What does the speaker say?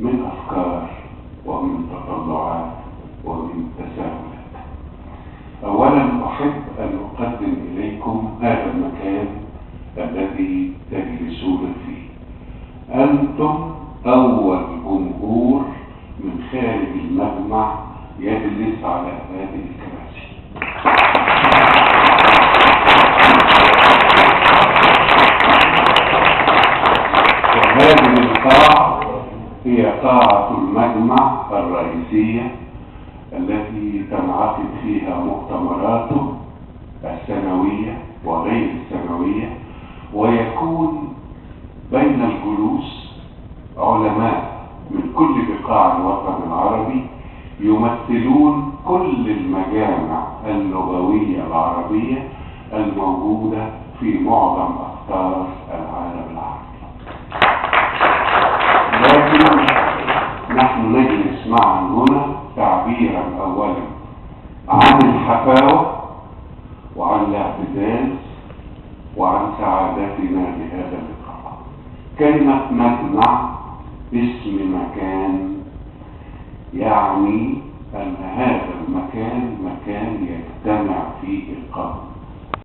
من أفكار ومن تطلعات ومن تساؤلات. أولا أحب أن أقدم إليكم هذا المكان الذي تجلسون فيه. أنتم أول جمهور من خارج المجمع يجلس على هذه الكراسي. وهذه القاعة هي قاعة المجمع الرئيسية التي تنعقد فيها مؤتمراته السنوية وغير السنوية، ويكون بين الجلوس علماء من كل بقاع الوطن العربي يمثلون كل المجامع اللغوية العربية الموجودة في معظم أقطار العالم العربي. لكن نحن نجلس معا هنا تعبيرا أولا عن الحفاوة وعن الاعتزاز وعن سعادتنا بهذا اللقاء. كلمة مجمع اسم مكان، يعني أن هذا المكان مكان يجتمع فيه القوم.